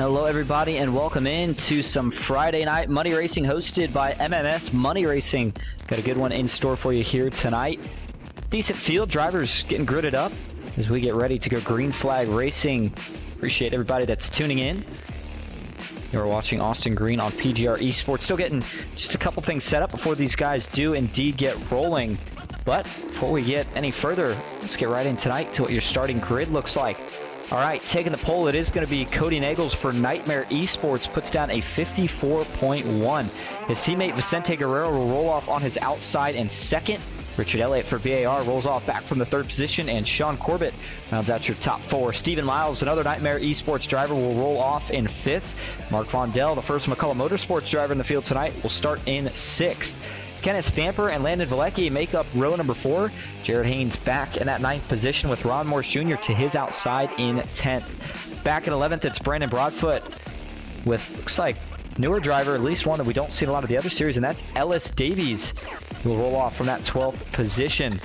Hello everybody and welcome in to some Friday night money racing hosted by MMS Money Racing. Got a good one in store for you here tonight. Decent field, drivers getting gridded up as we get ready to go green flag racing. Appreciate everybody that's tuning in. You're watching Austin Green on PGR eSports. Still getting just a couple things set up before these guys do indeed get rolling. But before we get any further, let's get right in tonight to what your starting grid looks like. All right, taking the poll, it is going to be Cody Nagels for Nightmare Esports, puts down a 54.1. His teammate Vicente Guerrero will roll off on his outside in second. Richard Elliott for VAR rolls off back from the third position, and Sean Corbett rounds out your top four. Steven Miles, another Nightmare Esports driver, will roll off in fifth. Mark Vondell, the first McCullough Motorsports driver in the field tonight, will start in sixth. Kenneth Stamper and Landon Valecki make up row number 4. Jared Haynes back in that 9th position with Ron Morse Jr. to his outside in 10th. Back in 11th, it's Brandon Broadfoot with, looks like, newer driver, at least one that we don't see in a lot of the other series, and that's Ellis Davies, who will roll off from that 12th position.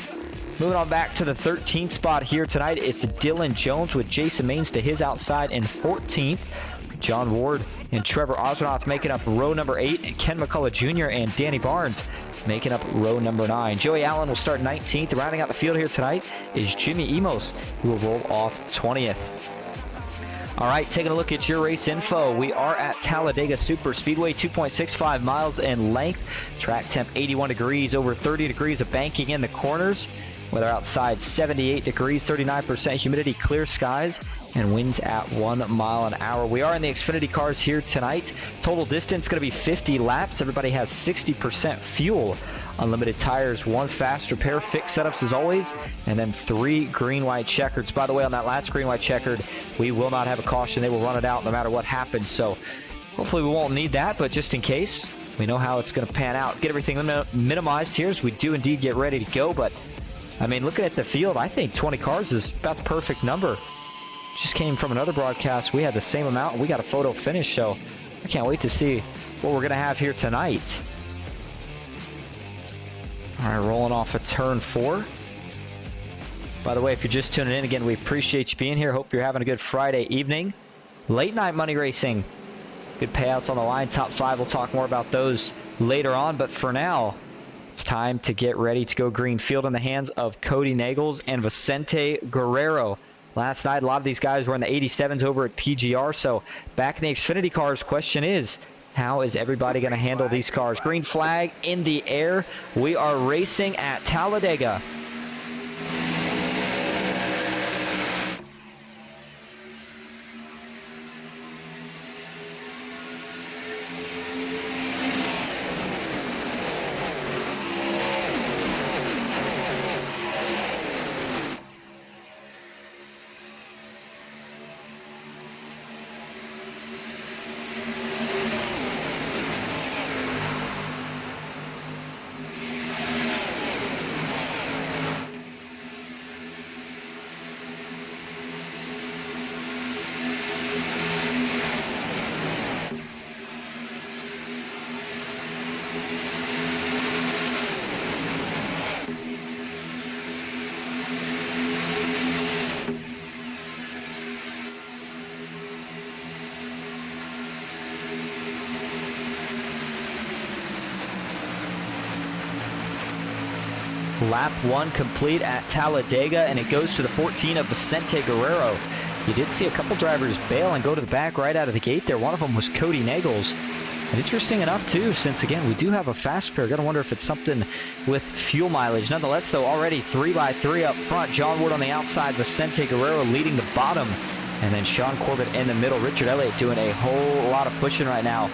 Moving on back to the 13th spot here tonight, it's Dylan Jones with Jason Maines to his outside in 14th. John Ward and Trevor Oswanoth making up row number 8, and Ken McCullough Jr. and Danny Barnes making up row number 9. Joey Allen will start 19th. Rounding out the field here tonight is Jimmy Emos, who will roll off 20th. All right, taking a look at your race info. We are at Talladega Superspeedway, 2.65 miles in length. Track temp 81 degrees, over 30 degrees of banking in the corners. Weather outside 78 degrees, 39% humidity, clear skies, and winds at 1 mile an hour. We are in the Xfinity cars here tonight. Total distance going to be 50 laps. Everybody has 60% fuel. Unlimited tires, 1 fast repair, fixed setups as always, and then 3 green-white checkers. By the way, on that last green-white checkered, we will not have a caution. They will run it out no matter what happens. So hopefully we won't need that, but just in case, we know how it's going to pan out. Get everything minimized here as we do indeed get ready to go, but I mean, looking at the field, I think 20 cars is about the perfect number. Just came from another broadcast. We had the same amount, and we got a photo finish, so I can't wait to see what we're going to have here tonight. All right, rolling off of turn 4. By the way, if you're just tuning in, again, we appreciate you being here. Hope you're having a good Friday evening. Late night money racing. Good payouts on the line. Top 5, we'll talk more about those later on, but for now, it's time to get ready to go green. Field in the hands of Cody Nagels and Vicente Guerrero. Last night, a lot of these guys were in the 87s over at PGR, so back in the Xfinity cars, question is, how is everybody going to handle these cars? Green flag in the air. We are racing at Talladega. Lap 1 complete at Talladega, and it goes to the 14 of Vicente Guerrero. You did see a couple drivers bail and go to the back right out of the gate there. One of them was Cody Nagels. And interesting enough, too, since, again, we do have a fast pair. Got to wonder if it's something with fuel mileage. Nonetheless, though, already 3x3 up front. John Ward on the outside, Vicente Guerrero leading the bottom. And then Sean Corbett in the middle. Richard Elliott doing a whole lot of pushing right now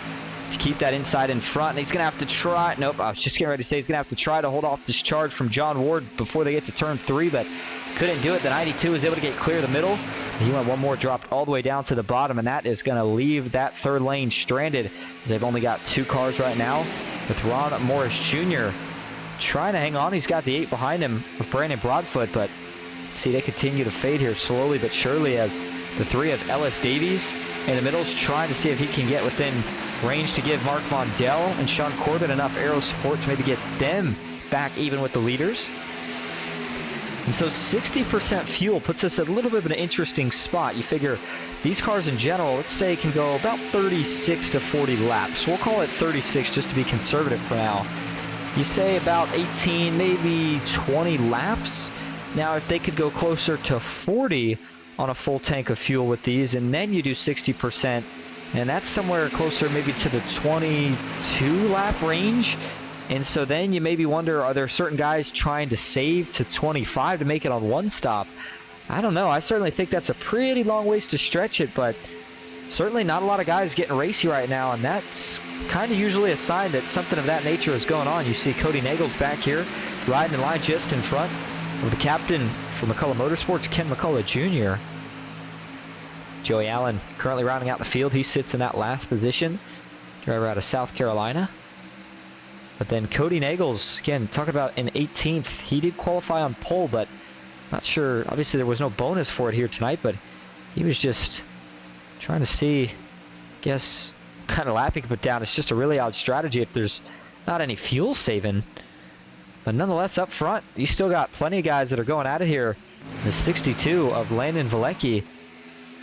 to keep that inside in front. And he's going to have to try. Nope, I was just getting ready to say he's going to have to try to hold off this charge from John Ward before they get to turn 3, but couldn't do it. The 92 was able to get clear of the middle. He went one more, dropped all the way down to the bottom, and that is going to leave that third lane stranded. They've only got 2 cars right now with Ron Morris Jr. trying to hang on. He's got the 8 behind him with Brandon Broadfoot, but see, they continue to fade here slowly but surely as the 3 of Ellis Davies in the middle is trying to see if he can get within range to give Mark Vondell and Sean Corbett enough aero support to maybe get them back even with the leaders. And so 60% fuel puts us at a little bit of an interesting spot. You figure these cars in general, let's say, can go about 36 to 40 laps. We'll call it 36 just to be conservative for now. You say about 18, maybe 20 laps. Now, if they could go closer to 40 on a full tank of fuel with these, and then you do 60%, and that's somewhere closer maybe to the 22 lap range. And so then you maybe wonder, are there certain guys trying to save to 25 to make it on one stop? I don't know. I certainly think that's a pretty long ways to stretch it, but certainly not a lot of guys getting racy right now, and that's kind of usually a sign that something of that nature is going on. You see Cody Nagels back here riding in line just in front of the captain for McCullough Motorsports, Ken McCullough Jr. Joey Allen currently rounding out the field. He sits in that last position, driver out of South Carolina. But then Cody Nagels, again, talking about an 18th. He did qualify on pole, but not sure. Obviously, there was no bonus for it here tonight, but he was just trying to see, I guess, what kind of lap he could put down. It's just a really odd strategy if there's not any fuel saving. But nonetheless, up front, you still got plenty of guys that are going at it here. The 62 of Landon Vielecki,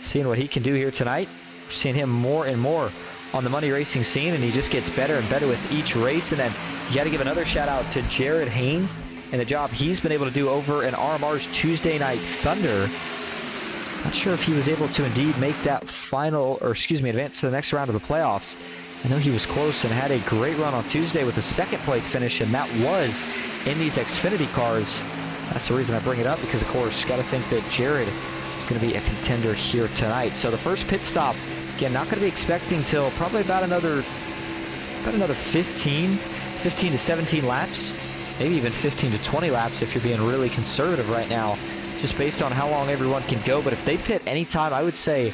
seeing what he can do here tonight. We're seeing him more and more on the Money Racing scene, and he just gets better and better with each race. And then you got to give another shout out to Jared Haynes and the job he's been able to do over in RMR's Tuesday Night Thunder. Not sure if he was able to indeed make that final, or excuse me, advance to the next round of the playoffs. I know he was close and had a great run on Tuesday with a second place finish, and that was in these Xfinity cars. That's the reason I bring it up, because of course, got to think that Jared is going to be a contender here tonight. So the first pit stop, again, not going to be expecting till probably about another 15 to 17 laps, maybe even 15 to 20 laps if you're being really conservative right now, just based on how long everyone can go. But if they pit anytime, I would say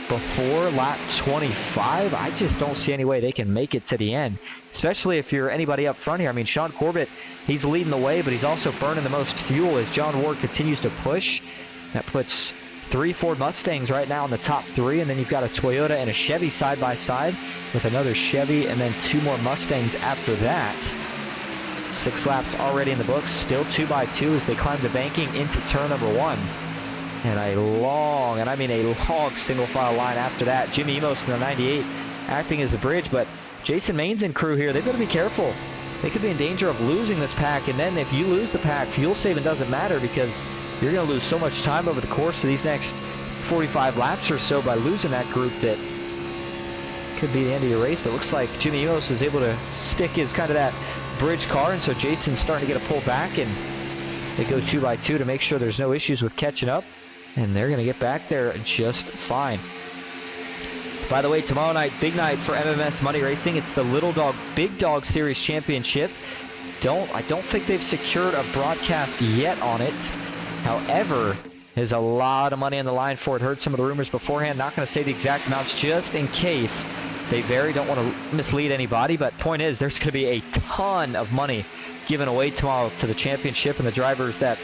before lap 25, I just don't see any way they can make it to the end, especially if you're anybody up front here. I mean, Sean Corbett, he's leading the way, but he's also burning the most fuel as John Ward continues to push. That puts 3 Ford Mustangs right now in the top 3, and then you've got a Toyota and a Chevy side by side with another Chevy, and then 2 more Mustangs after that. 6 laps already in the books, still 2x2 as they climb the banking into turn number 1. And a long, and I mean a long single file line after that. Jimmy Emos in the 98 acting as a bridge, but Jason Maines and crew here, they've got to be careful. They could be in danger of losing this pack, and then if you lose the pack, fuel saving doesn't matter, because you're going to lose so much time over the course of these next 45 laps or so by losing that group that could be the end of your race. But it looks like Jimmy Emos is able to stick his kind of that bridge car, and so Jason's starting to get a pull back, and they go 2x2 to make sure there's no issues with catching up, and they're going to get back there just fine. By the way, tomorrow night, big night for MMS Money Racing. It's the Little Dog Big Dog Series Championship. I don't think they've secured a broadcast yet on it. However, there's a lot of money on the line for it. Heard some of the rumors beforehand. Not going to say the exact amounts just in case they vary. Don't want to mislead anybody. But point is, there's going to be a ton of money given away tomorrow to the championship and the drivers that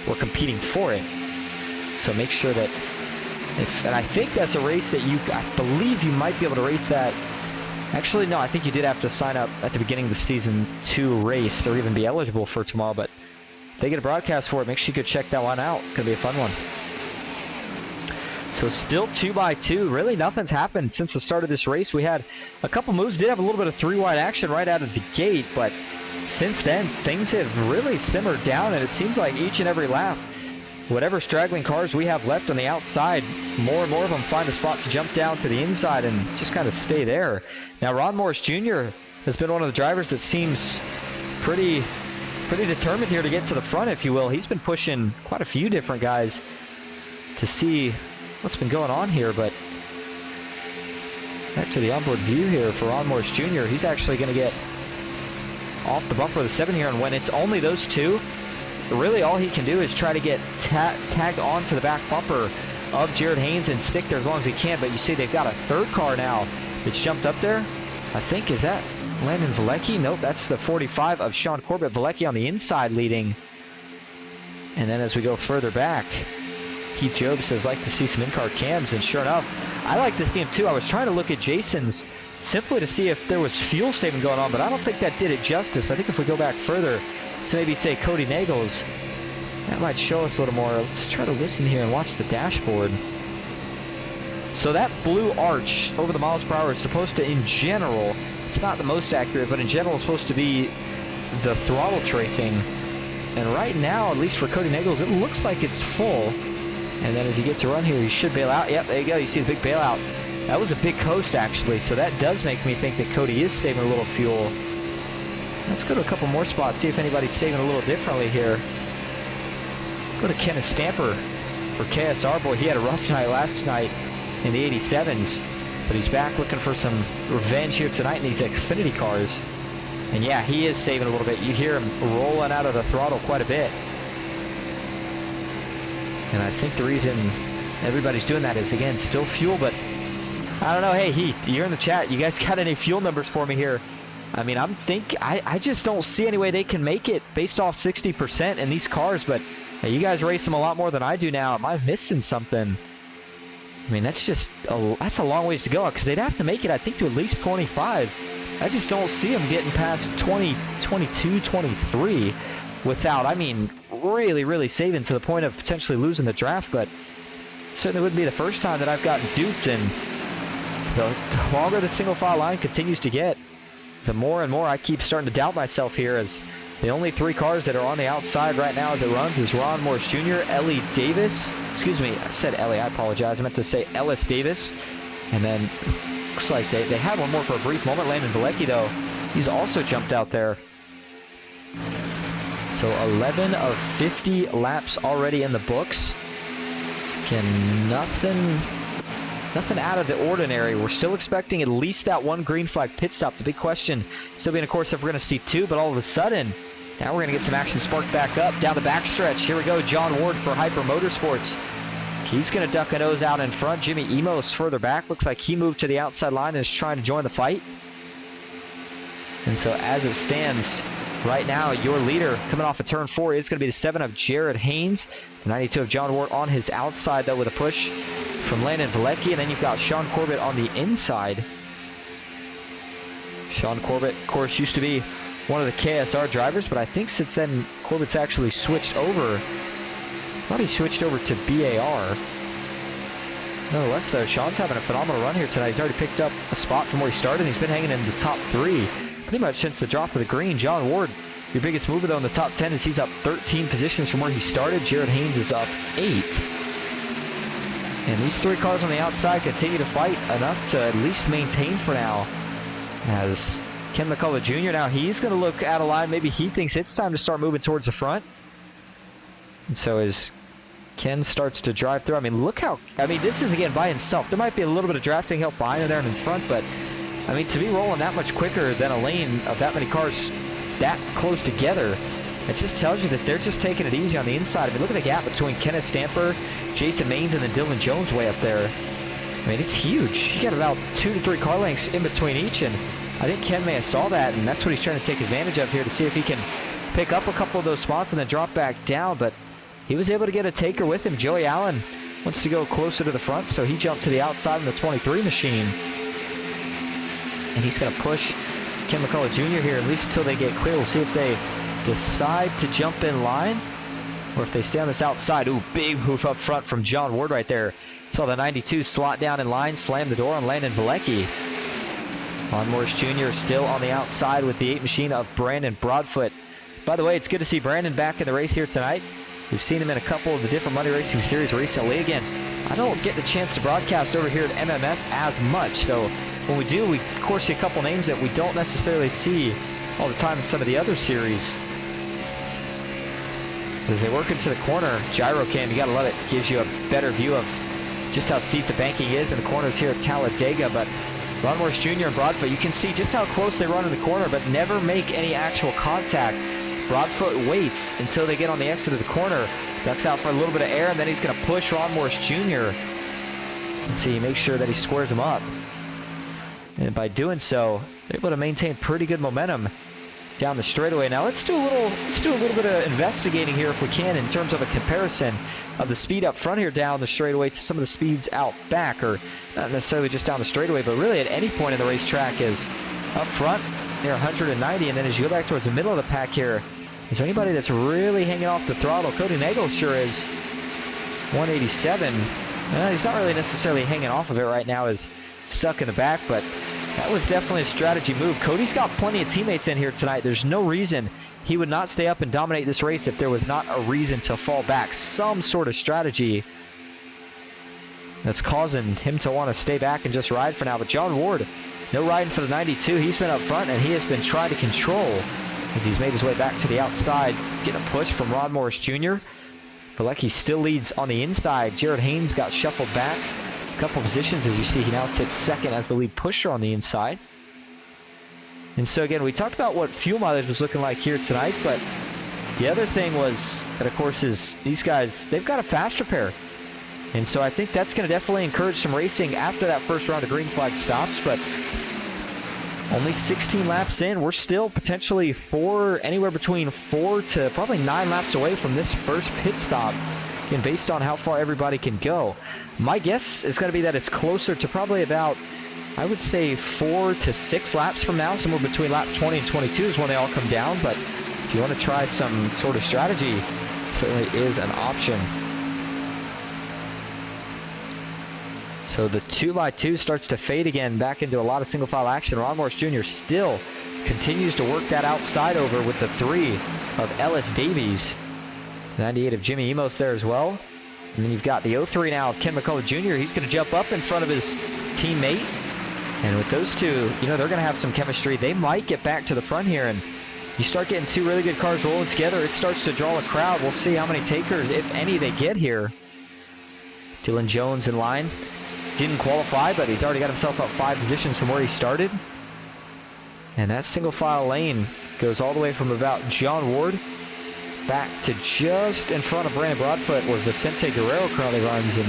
were competing for it. So make sure that and I think that's a race that I believe you might be able to race that. Actually, no, I think you did have to sign up at the beginning of the season 2 race or even be eligible for tomorrow. But if they get a broadcast for it, make sure you go check that one out. Could be a fun one. So still 2x2. Really nothing's happened since the start of this race. We had a couple moves. Did have a little bit of 3-wide action right out of the gate. But since then, things have really simmered down. And it seems like each and every lap, whatever straggling cars we have left on the outside, more and more of them find a spot to jump down to the inside and just kind of stay there. Now, Ron Morris Jr. has been one of the drivers that seems pretty determined here to get to the front, if you will. He's been pushing quite a few different guys to see what's been going on here. But back to the onboard view here for Ron Morris Jr. He's actually going to get off the bumper of the 7 here, and when it's only those two, really all he can do is try to get tagged onto the back bumper of Jared Haynes and stick there as long as he can. But you see they've got a third car now that's jumped up there. I think, is that Landon Vielecki? Nope, that's the 45 of Sean Corbett. Vielecki on the inside leading. And then as we go further back, Keith Job says, like to see some in-car cams, and sure enough, I like to see him too. I was trying to look at Jason's simply to see if there was fuel saving going on, but I don't think that did it justice. I think if we go back further to maybe say Cody Nagels, That might show us a little more. Let's try to listen here and watch the dashboard. So that blue arch over the miles per hour is supposed to, in general, it's not the most accurate, but in general it's supposed to be the throttle tracing. And right now, at least for Cody Nichols, it looks like it's full. And then as he gets to run here, he should bail out. Yep, there you go. You see the big bailout. That was a big coast, actually. So that does make me think that Cody is saving a little fuel. Let's go to a couple more spots, see if anybody's saving a little differently here. Go to Kenneth Stamper for KSR. Boy, he had a rough night last night in the 87s. But he's back looking for some revenge here tonight in these Xfinity cars. And yeah, he is saving a little bit. You hear him rolling out of the throttle quite a bit. And I think the reason everybody's doing that is, again, still fuel, but I don't know. Hey, Heath, you're in the chat. You guys got any fuel numbers for me here? I mean, I just don't see any way they can make it based off 60% in these cars, but you guys race them a lot more than I do now. Am I missing something? I mean, that's a long ways to go, because they'd have to make it, I think, to at least 25. I just don't see them getting past 20, 22, 23 without, I mean, really saving to the point of potentially losing the draft, but it certainly wouldn't be the first time that I've gotten duped, and the longer the single file line continues to get, the more and more I keep starting to doubt myself here, as the only three cars that are on the outside right now as it runs is Ron Morris Jr., Ellie Davis, excuse me, I said Ellie, I apologize, I meant to say Ellis Davis, and then looks like they had one more for a brief moment. Landon Vlecki, though, he's also jumped out there. So 11 of 50 laps already in the books. Again, nothing out of the ordinary. We're still expecting at least that one green flag pit stop. The big question still being, of course, if we're going to see two, but all of a sudden, now we're going to get some action sparked back up down the backstretch. Here we go, John Ward for Hyper Motorsports. He's going to duck a nose out in front. Jimmy Emos further back. Looks like he moved to the outside line and is trying to join the fight. And so as it stands right now, your leader coming off of turn 4 is going to be the 7 of Jared Haynes. The 92 of John Ward on his outside, though, with a push from Landon Vlecki. And then you've got Sean Corbett on the inside. Sean Corbett, of course, used to be one of the KSR drivers, but I think since then Corbett's actually switched over. I thought he switched over to BAR. Nonetheless, though, Sean's having a phenomenal run here tonight. He's already picked up a spot from where he started. He's been hanging in the top 3 pretty much since the drop of the green. John Ward, your biggest mover, though, in the top 10 is he's up 13 positions from where he started. Jared Haynes is up 8. And these 3 cars on the outside continue to fight enough to at least maintain for now. As Ken McCullough Jr. now, he's going to look out of line. Maybe he thinks it's time to start moving towards the front. And so as Ken starts to drive through, I mean, look how, I mean, this is, again, by himself. There might be a little bit of drafting help behind him there and in front, but, I mean, to be rolling that much quicker than a lane of that many cars that close together, it just tells you that they're just taking it easy on the inside. I mean, look at the gap between Kenneth Stamper, Jason Maines, and then Dylan Jones way up there. I mean, it's huge. You got about 2 to 3 car lengths in between each, and I think Ken may have saw that, and that's what he's trying to take advantage of here to see if he can pick up a couple of those spots and then drop back down, but he was able to get a taker with him. Joey Allen wants to go closer to the front, so he jumped to the outside in the 23 machine. And he's going to push Ken McCullough Jr. here, at least until they get clear. We'll see if they decide to jump in line or if they stay on this outside. Ooh, big move up front from John Ward right there. Saw the 92 slot down in line, slam the door on Landon Vlecki. Ron Morris Jr. still on the outside with the 8 machine of Brandon Broadfoot. By the way, it's good to see Brandon back in the race here tonight. We've seen him in a couple of the different Money Racing Series recently. Again, I don't get the chance to broadcast over here at MMS as much, though when we do, we of course see a couple names that we don't necessarily see all the time in some of the other series. As they work into the corner, gyro cam, you gotta love it. Gives you a better view of just how steep the banking is in the corners here at Talladega. But Ron Morris Jr. and Broadfoot, you can see just how close they run in the corner, but never make any actual contact. Broadfoot waits until they get on the exit of the corner, ducks out for a little bit of air, and then he's going to push Ron Morris Jr. and see, make sure that he squares him up. And by doing so, they're able to maintain pretty good momentum down the straightaway. Now let's do a little bit of investigating here if we can in terms of a comparison of the speed up front here down the straightaway to some of the speeds out back, or not necessarily just down the straightaway, but really at any point in the racetrack. Is up front near 190, and then as you go back towards the middle of the pack here, Is there anybody that's really hanging off the throttle? Cody Nagel sure is. 187. He's not really necessarily hanging off of it right now. Is stuck in the back, but that was definitely a strategy move. Cody's got plenty of teammates in here tonight. There's no reason he would not stay up and dominate this race if there was not a reason to fall back. Some sort of strategy that's causing him to want to stay back and just ride for now. But John Ward, no riding for the 92. He's been up front, and he has been trying to control as he's made his way back to the outside, getting a push from Ron Morris Jr. Valecky still leads on the inside. Jared Haynes got shuffled back a couple positions. As you see, he now sits second as the lead pusher on the inside. And so again, we talked about what fuel mileage was looking like here tonight, but the other thing was that, of course, is these guys, they've got a fast repair. And so I think that's going to definitely encourage some racing after that first round of green flag stops. But only 16 laps in, we're still potentially anywhere between 4 to probably 9 laps away from this first pit stop, and based on how far everybody can go. My guess is going to be that it's closer to probably about, I would say, 4 to 6 laps from now. Somewhere between lap 20 and 22 is when they all come down. But if you want to try some sort of strategy, certainly is an option. So the 2x2 starts to fade again, back into a lot of single file action. Ron Morris Jr. still continues to work that outside over with the 3 of Ellis Davies. 98 of Jimmy Emos there as well. And then you've got the 03 now of Ken McCullough Jr. He's going to jump up in front of his teammate. And with those two, they're going to have some chemistry. They might get back to the front here. And you start getting 2 really good cars rolling together, it starts to draw a crowd. We'll see how many takers, if any, they get here. Dylan Jones in line. Didn't qualify, but he's already got himself up 5 positions from where he started. And that single file lane goes all the way from about John Ward back to just in front of Brandon Broadfoot, where Vicente Guerrero currently runs. And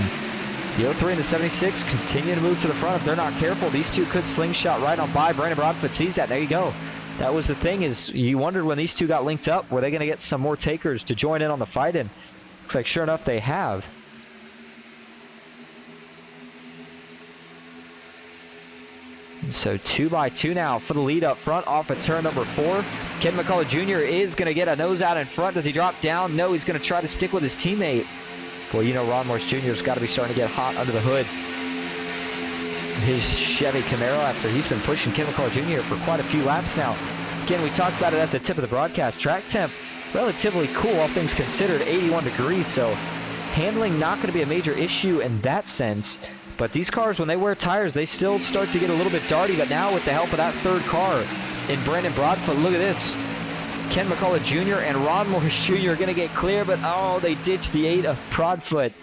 the 03 and the 76 continue to move to the front. If they're not careful, these two could slingshot right on by. Brandon Broadfoot sees that. There you go. That was the thing, is you wondered when these two got linked up, were they going to get some more takers to join in on the fight? And looks like sure enough they have. So 2x2 now for the lead up front off of turn number 4. Ken McCullough Jr. is going to get a nose out in front. Does he drop down? No, he's going to try to stick with his teammate. Boy, Ron Morris Jr. has got to be starting to get hot under the hood. His Chevy Camaro, after he's been pushing Ken McCullough Jr. for quite a few laps now. Again, we talked about it at the tip of the broadcast. Track temp, relatively cool, all things considered, 81 degrees. So handling not going to be a major issue in that sense. But these cars, when they wear tires, they still start to get a little bit darty. But now with the help of that third car in Brandon Broadfoot, look at this. Ken McCullough Jr. and Ron Morris Jr. are going to get clear, but they ditched the 8 of Broadfoot.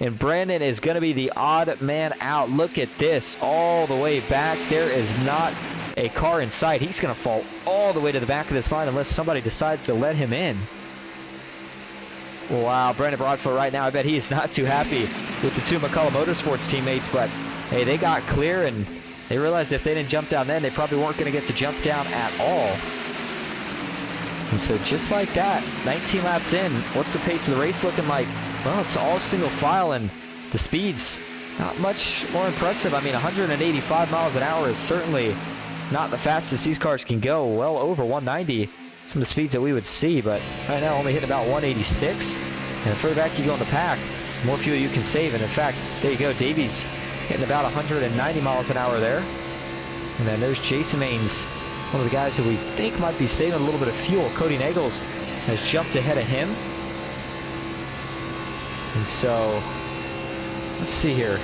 And Brandon is going to be the odd man out. Look at this, all the way back. There is not a car in sight. He's going to fall all the way to the back of this line unless somebody decides to let him in. Wow, Brandon Broadfoot right now, I bet he is not too happy with the 2 McCullough Motorsports teammates, but hey, they got clear and they realized if they didn't jump down then, they probably weren't going to get to jump down at all. And so just like that, 19 laps in, what's the pace of the race looking like? Well, it's all single file, and the speeds not much more impressive. I mean, 185 miles an hour is certainly not the fastest these cars can go. Well over 190. Some of the speeds that we would see, but right now only hitting about 186. And the further back you go in the pack, the more fuel you can save. And in fact, there you go, Davies hitting about 190 miles an hour there. And then there's Jason Maines, one of the guys who we think might be saving a little bit of fuel. Cody Nagels has jumped ahead of him. And so, let's see here.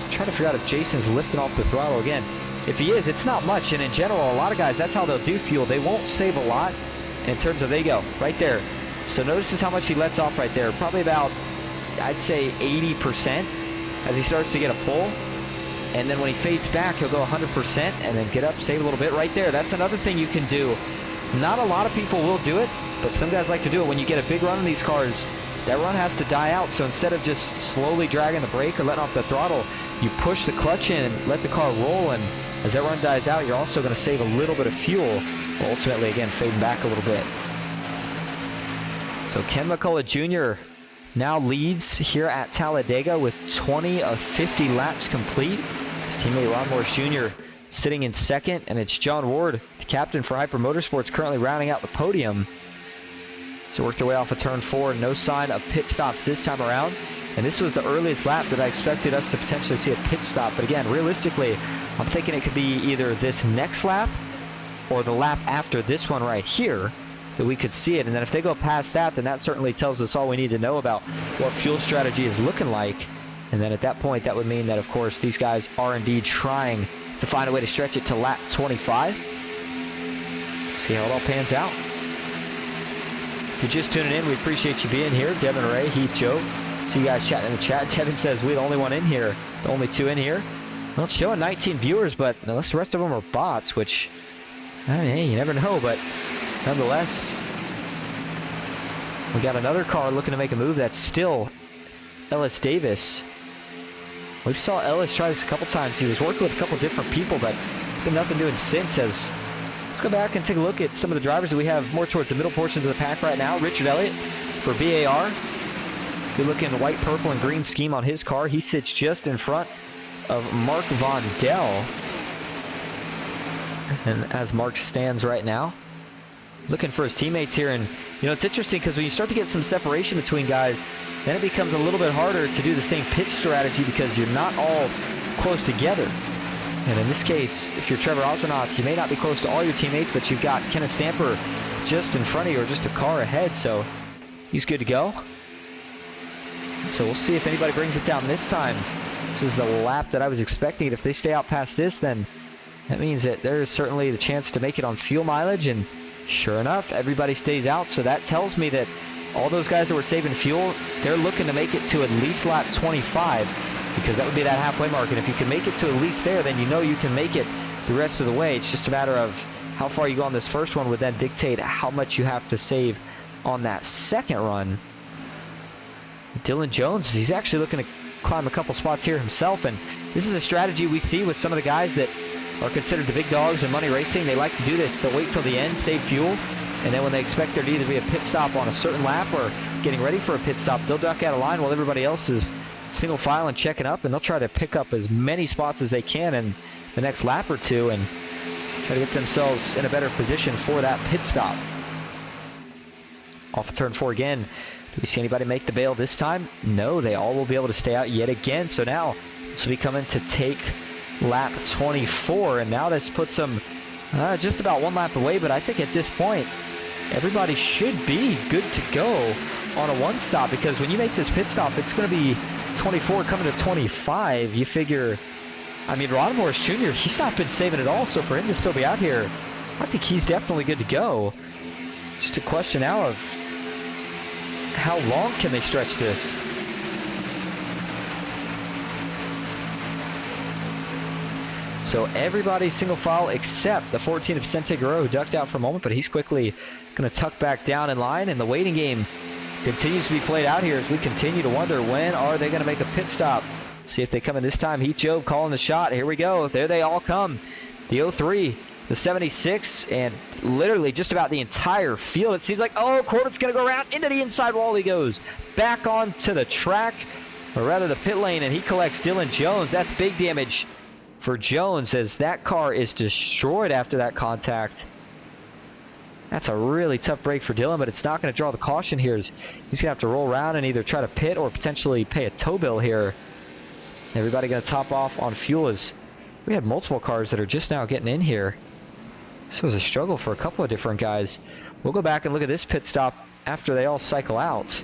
Let's try to figure out if Jason's lifting off the throttle again. If he is, it's not much, and in general, a lot of guys, that's how they'll do fuel. They won't save a lot in terms of, they go, right there. So notice just how much he lets off right there. Probably about, I'd say 80% as he starts to get a pull. And then when he fades back, he'll go 100% and then get up, save a little bit right there. That's another thing you can do. Not a lot of people will do it, but some guys like to do it. When you get a big run in these cars, that run has to die out. So instead of just slowly dragging the brake or letting off the throttle, you push the clutch in and let the car roll, and as that run dies out, you're also going to save a little bit of fuel, ultimately, again, fading back a little bit. So Ken McCullough Jr. now leads here at Talladega with 20 of 50 laps complete. His teammate Ron Morris Jr. sitting in second, and it's John Ward, the captain for Hyper Motorsports, currently rounding out the podium. So worked their way off of turn 4. No sign of pit stops this time around. And this was the earliest lap that I expected us to potentially see a pit stop. But again, realistically, I'm thinking it could be either this next lap or the lap after this one right here that we could see it. And then if they go past that, then that certainly tells us all we need to know about what fuel strategy is looking like. And then at that point, that would mean that, of course, these guys are indeed trying to find a way to stretch it to lap 25. Let's see how it all pans out. If you're just tuning in, we appreciate you being here. Devin Ray, Heath, Joe. See you guys chatting in the chat. Devin says we're the only one in here. The only 2 in here. Well, it's showing 19 viewers, but unless the rest of them are bots, which, I mean, hey, you never know. But nonetheless, we got another car looking to make a move. That's still Ellis Davis. We saw Ellis try this a couple times. He was working with a couple different people, but been nothing doing since. As let's go back and take a look at some of the drivers that we have more towards the middle portions of the pack right now. Richard Elliott for BAR. Good looking white, purple, and green scheme on his car. He sits just in front of Mark Von Dell. And as Mark stands right now, looking for his teammates here. And, you know, it's interesting because when you start to get some separation between guys, then it becomes a little bit harder to do the same pit strategy because you're not all close together. And in this case, if you're Trevor Ostronoff, you may not be close to all your teammates, but you've got Kenneth Stamper just in front of you or just a car ahead. So he's good to go. So we'll see if anybody brings it down this time. This is the lap that I was expecting. If they stay out past this, then that means that there is certainly the chance to make it on fuel mileage. And sure enough, everybody stays out. So that tells me that all those guys that were saving fuel, they're looking to make it to at least lap 25, because that would be that halfway mark. And if you can make it to at least there, then you know you can make it the rest of the way. It's just a matter of how far you go on this first one would then dictate how much you have to save on that second run. Dylan Jones, he's actually looking to climb a couple spots here himself, and this is a strategy we see with some of the guys that are considered the big dogs in money racing. They like to do this. They'll wait till the end, save fuel, and then when they expect there to either be a pit stop on a certain lap or getting ready for a pit stop, they'll duck out of line while everybody else is single file and checking up, and they'll try to pick up as many spots as they can in the next lap or two and try to get themselves in a better position for that pit stop. Off of turn 4 again. Do we see anybody make the bail this time? No, they all will be able to stay out yet again. So now this will be coming to take lap 24, and now this puts them just about 1 lap away. But I think at this point, everybody should be good to go on a 1 stop, because when you make this pit stop, it's going to be 24 coming to 25. You figure, I mean, Ron Morris Jr., he's not been saving at all, so for him to still be out here, I think he's definitely good to go. Just a question now of how long can they stretch this? So everybody single file except the 14 of Vicente Guerrero, who ducked out for a moment, but he's quickly going to tuck back down in line, and the waiting game continues to be played out here as we continue to wonder, when are they going to make a pit stop? See if they come in this time. Heath Job calling the shot. Here we go. There they all come. The 03, the 76, and literally just about the entire field. It seems like, oh, Corbett's going to go around into the inside wall. He goes back onto the track, or rather the pit lane, and he collects Dylan Jones. That's big damage for Jones, as that car is destroyed after that contact. That's a really tough break for Dylan, but it's not going to draw the caution here. He's going to have to roll around and either try to pit or potentially pay a tow bill here. Everybody going to top off on fuel, as we had multiple cars that are just now getting in here. This was a struggle for a couple of different guys. We'll go back and look at this pit stop after they all cycle out.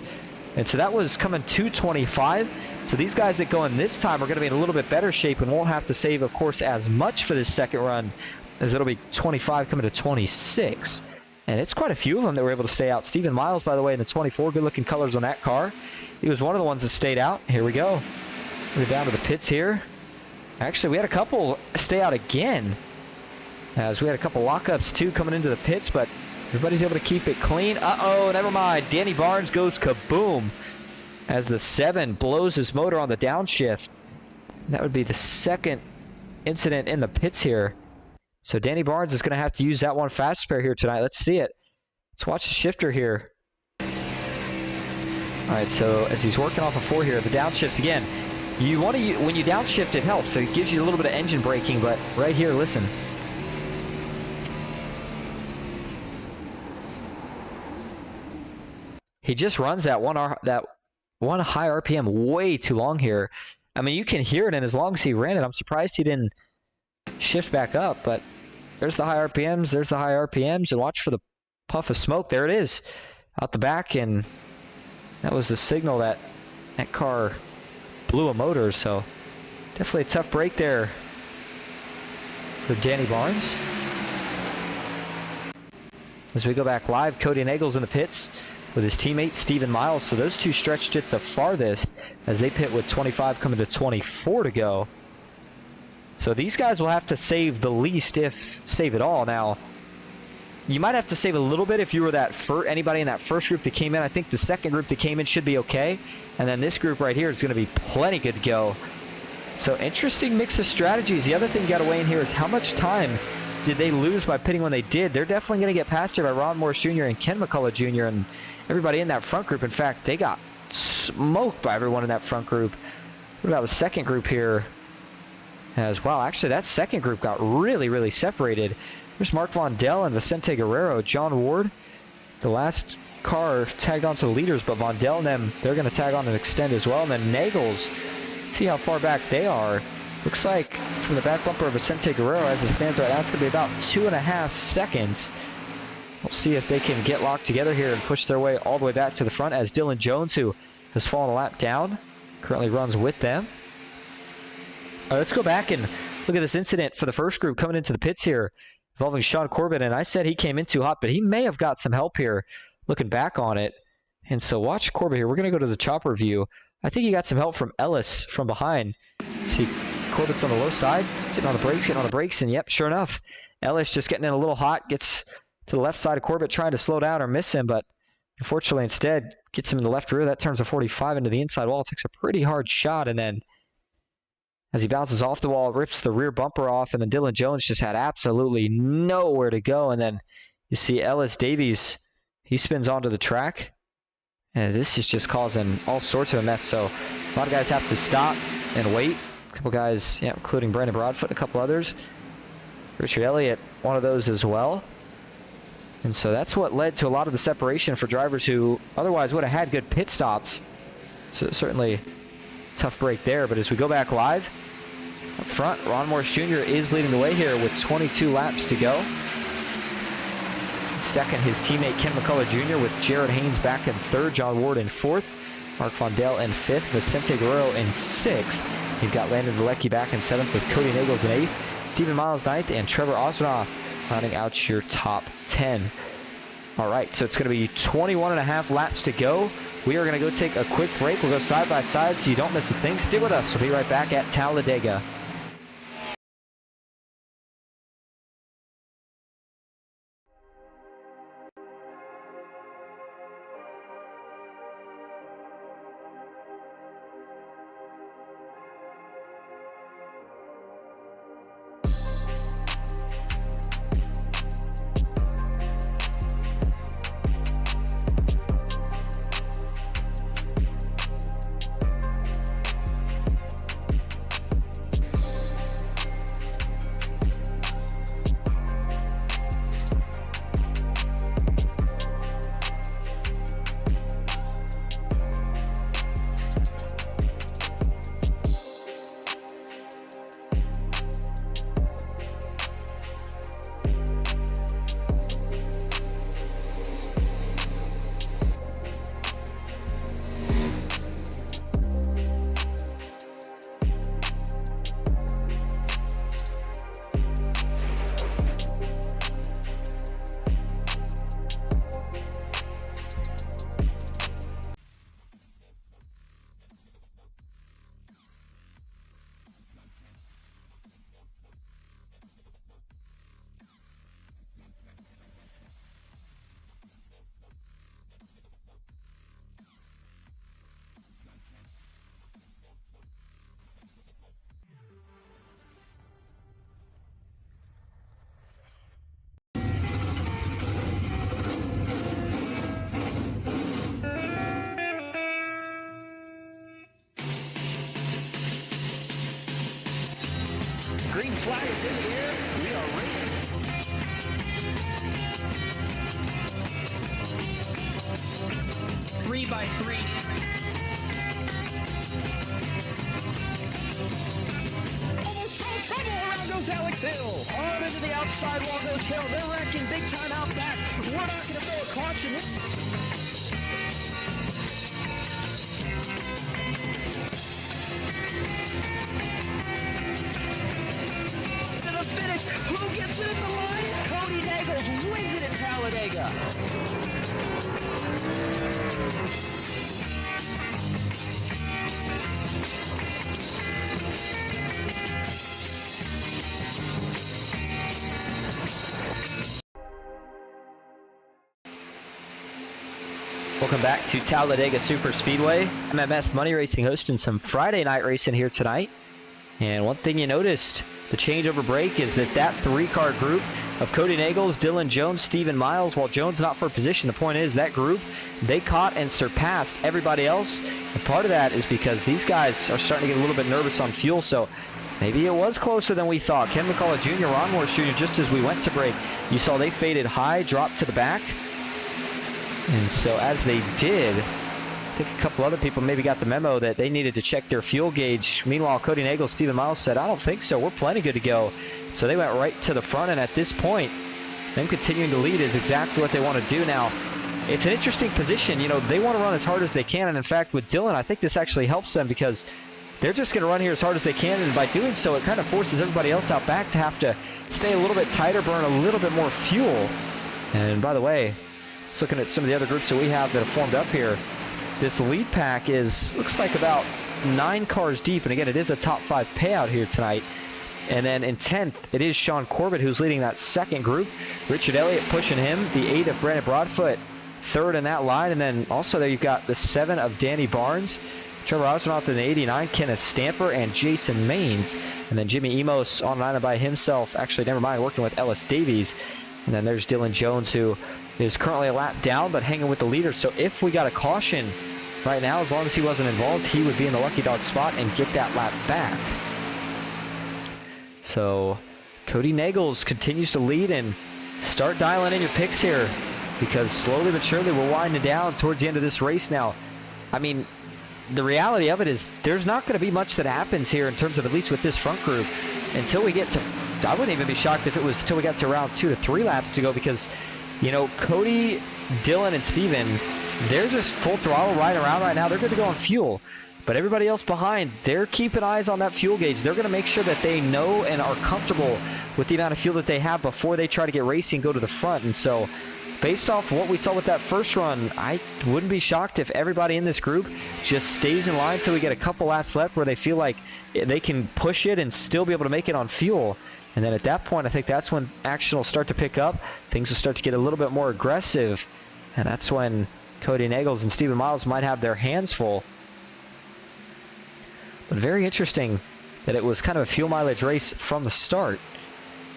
And so that was coming to 25. So these guys that go in this time are going to be in a little bit better shape and won't have to save, of course, as much for this second run, as it'll be 25 coming to 26. And it's quite a few of them that were able to stay out. Steven Miles, by the way, in the 24. Good-looking colors on that car. He was one of the ones that stayed out. Here we go. We're down to the pits here. Actually, we had a couple stay out again, as we had a couple lockups, too, coming into the pits, but everybody's able to keep it clean. Uh-oh, never mind. Danny Barnes goes kaboom as the 7 blows his motor on the downshift. That would be the second incident in the pits here. So Danny Barnes is going to have to use that one fast spare here tonight. Let's see it. Let's watch the shifter here. All right, so as he's working off of 4 here, the downshifts again. You want to, when you downshift, it helps. So it gives you a little bit of engine braking, but right here, listen. he just runs that one high RPM way too long here. I mean, you can hear it, and as long as he ran it, I'm surprised he didn't shift back up. But there's the high RPMs, there's the high RPMs, and watch for the puff of smoke. There it is, out the back, and that was the signal that that car blew a motor. So definitely a tough break there for Danny Barnes. As we go back live, Cody Nagels in the pits with his teammate Steven Miles. So those two stretched it the farthest as they pit with 25 coming to 24 to go. So these guys will have to save the least, if save it all. Now, you might have to save a little bit if you were that anybody in that first group that came in. I think the second group that came in should be okay. And then this group right here is going to be plenty good to go. So interesting mix of strategies. The other thing you got to weigh in here is how much time did they lose by pitting when they did. They're definitely going to get passed here by Ron Morris Jr. and Ken McCullough Jr. and everybody in that front group. In fact, they got smoked by everyone in that front group. What about the second group here as well? Actually, that second group got really, really separated. There's Mark Vondell and Vicente Guerrero. John Ward, the last car tagged onto the leaders, but Vondell and them, they're going to tag on and extend as well. And then Nagels, see how far back they are. Looks like from the back bumper of Vicente Guerrero as it stands right now, it's going to be about 2.5 seconds. We'll see if they can get locked together here and push their way all the way back to the front as Dylan Jones, who has fallen a lap down, currently runs with them. All right, let's go back and look at this incident for the first group coming into the pits here involving Sean Corbett. And I said he came in too hot, but he may have got some help here looking back on it. And so watch Corbett here. We're going to go to the chopper view. I think he got some help from Ellis from behind. See, Corbett's on the low side, getting on the brakes, and yep, sure enough, Ellis just getting in a little hot, gets to the left side of Corbett trying to slow down or miss him, but unfortunately instead gets him in the left rear. That turns a 45 into the inside wall, takes a pretty hard shot, and then as he bounces off the wall, rips the rear bumper off, and then Dylan Jones just had absolutely nowhere to go, and then you see Ellis Davies, he spins onto the track, and this is just causing all sorts of a mess. So a lot of guys have to stop and wait. A couple guys, yeah, including Brandon Broadfoot, a couple others. Richard Elliott, one of those as well. And so that's what led to a lot of the separation for drivers who otherwise would have had good pit stops. So certainly tough break there. But as we go back live, up front, Ron Morris Jr. is leading the way here with 22 laps to go. Second, his teammate Ken McCullough Jr. with Jared Haynes back in third, John Ward in fourth, Mark Vondell in fifth, Vicente Guerrero in sixth. You've got Landon Vielecki back in seventh with Cody Nagels in eighth, Stephen Miles ninth, and Trevor Osnoff rounding out your top 10. All right, so it's going to be 21.5 laps to go. We are going to go take a quick break. We'll go side by side so you don't miss a thing. Stick with us. We'll be right back at Talladega. Green flag is in the air. We are racing. lead by 3. Almost no trouble. Around goes Alex Hill. Hard into the outside wall goes Hill. They're wrecking big time out back. We're not going to throw a caution. Finish. Who gets it at the line? Cody Nagels wins it at Talladega. Welcome back to Talladega Superspeedway. MMS Money Racing hosting some Friday night racing here tonight. And one thing you noticed, the changeover break, is that 3-car group of Cody Nagels, Dylan Jones, Steven Miles, while Jones not for position, the point is that group, they caught and surpassed everybody else. And part of that is because these guys are starting to get a little bit nervous on fuel, so maybe it was closer than we thought. Ken McCullough Jr., Ron Morris Jr., just as we went to break, you saw they faded high, dropped to the back. And so as they did, I think a couple other people maybe got the memo that they needed to check their fuel gauge. Meanwhile, Cody Nagels, Steven Miles said, I don't think so. We're plenty good to go. So they went right to the front, and at this point, them continuing to lead is exactly what they want to do now. It's an interesting position. You know, they want to run as hard as they can, and in fact, with Dylan, I think this actually helps them because they're just going to run here as hard as they can, and by doing so, it kind of forces everybody else out back to have to stay a little bit tighter, burn a little bit more fuel. And by the way, just looking at some of the other groups that we have that have formed up here, this lead pack looks like about 9 cars deep, and again, it is a top 5 payout here tonight. And then in 10th, it is Sean Corbett who's leading that second group. Richard Elliott pushing him, the 8 of Brandon Broadfoot, 3rd in that line, and then also there you've got the 7 of Danny Barnes, Trevor Osmond in the 89, Kenneth Stamper, and Jason Maines, and then Jimmy Emos on an island by himself. Actually, never mind, working with Ellis Davies. And then there's Dylan Jones, who is currently a lap down, but hanging with the leader. So if we got a caution right now, as long as he wasn't involved, he would be in the lucky dog spot and get that lap back. So Cody Nagels continues to lead, and start dialing in your picks here, because slowly but surely we're winding down towards the end of this race now. I mean, the reality of it is there's not going to be much that happens here in terms of, at least with this front group, until we get to, I wouldn't even be shocked if it was until we got to around 2 to 3 laps to go, because, you know, Cody, Dylan, and Steven, they're just full throttle riding around right now. They're good to go on fuel. But everybody else behind, they're keeping eyes on that fuel gauge. They're going to make sure that they know and are comfortable with the amount of fuel that they have before they try to get racing and go to the front. And so, based off what we saw with that first run, I wouldn't be shocked if everybody in this group just stays in line until we get a couple laps left where they feel like they can push it and still be able to make it on fuel. And then at that point, I think that's when action will start to pick up. Things will start to get a little bit more aggressive. And that's when Cody Nagels and Steven Miles might have their hands full. But very interesting that it was kind of a fuel mileage race from the start.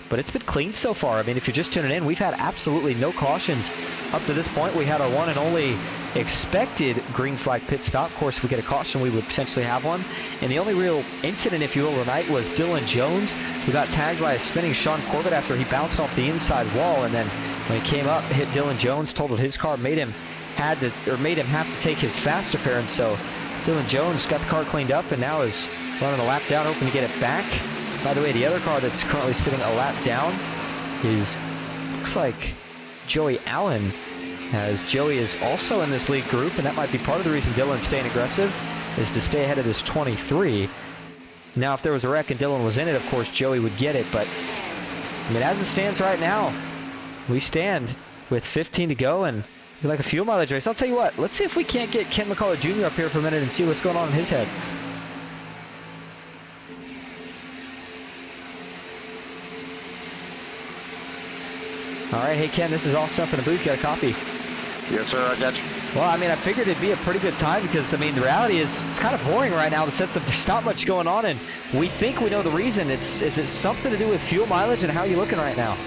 But it's been clean so far. I mean, if you're just tuning in, we've had absolutely no cautions up to this point. We had our one and only expected green flag pit stop. Of course, if we get a caution, we would potentially have one. And the only real incident, if you will, tonight was Dylan Jones, who got tagged by a spinning Sean Corbett after he bounced off the inside wall. And then when he came up, hit Dylan Jones, totaled his car, made him have to take his fast repair. And so Dylan Jones got the car cleaned up and now is running a lap down, hoping to get it back. By the way, the other car that's currently sitting a lap down looks like Joey Allen, as Joey is also in this lead group, and that might be part of the reason Dylan's staying aggressive, is to stay ahead of this 23. Now, if there was a wreck and Dylan was in it, of course, Joey would get it, but I mean, as it stands right now, we stand with 15 to go, and like a fuel mileage race. I'll tell you what, let's see if we can't get Ken McCullough Jr. up here for a minute and see what's going on in his head. All right, hey Ken, this is Austin up in the booth. Got a copy? Yes, sir, I got you. Well, I mean, I figured it'd be a pretty good time because, I mean, the reality is it's kind of boring right now in the sense of there's not much going on, and we think we know the reason. Is it something to do with fuel mileage, and how are you looking right now?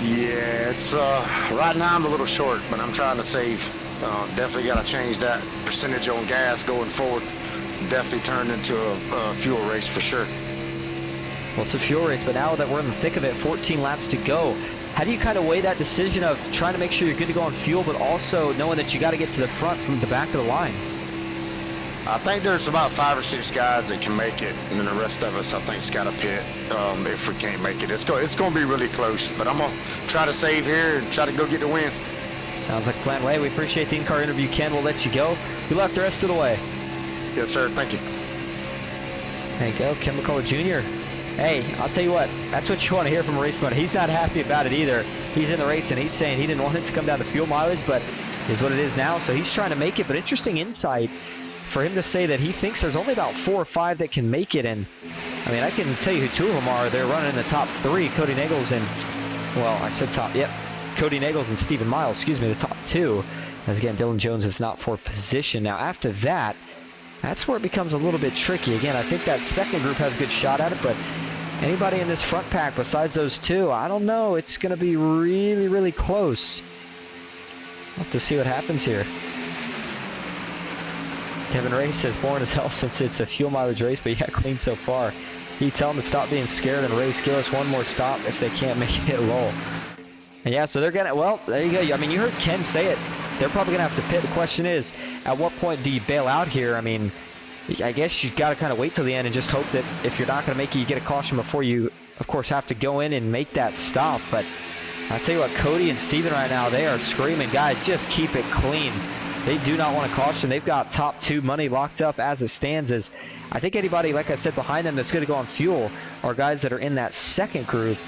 Yeah, it's right now I'm a little short, but I'm trying to save. Definitely got to change that percentage on gas going forward. Definitely turn into a fuel race for sure. Well, it's a fuel race, but now that we're in the thick of it, 14 laps to go. How do you kind of weigh that decision of trying to make sure you're good to go on fuel, but also knowing that you got to get to the front from the back of the line? I think there's about 5 or 6 guys that can make it, and then the rest of us, I think, has got to pit if we can't make it. It's going to be really close, but I'm going to try to save here and try to go get the win. Sounds like a plan. Way. We appreciate the in-car interview, Ken. We'll let you go. Good luck the rest of the way. Yes, sir. Thank you. There you go, Ken McCullough Jr. Hey, I'll tell you what, that's what you want to hear from a race promoter. He's not happy about it either. He's in the race, and he's saying he didn't want it to come down to fuel mileage, but it is what it is now, so he's trying to make it. But interesting insight for him to say that he thinks there's only about 4 or 5 that can make it. And, I mean, I can tell you who 2 of them are. They're running in the top 3, Cody Nagels and, well, I said top, yep, Cody Nagels and Stephen Miles, excuse me, the top 2. As again, Dylan Jones is not for position. Now, after that, that's where it becomes a little bit tricky. Again, I think that second group has a good shot at it, but anybody in this front pack besides those 2, I don't know. It's going to be really, really close. We'll have to see what happens here. Kevin Ray says, boring as hell since it's a fuel mileage race, but yeah, clean so far. He tell them to stop being scared and race. Give us one more stop if they can't make it low. And yeah, so they're going to, well, there you go. I mean, you heard Ken say it. They're probably going to have to pit. The question is, at what point do you bail out here? I mean, I guess you got to kind of wait till the end and just hope that if you're not going to make it, you get a caution before you, of course, have to go in and make that stop. But I'll tell you what, Cody and Steven right now, they are screaming, guys, just keep it clean. They do not want a caution. They've got top 2 money locked up as it stands. As I think anybody, like I said, behind them that's going to go on fuel are guys that are in that second group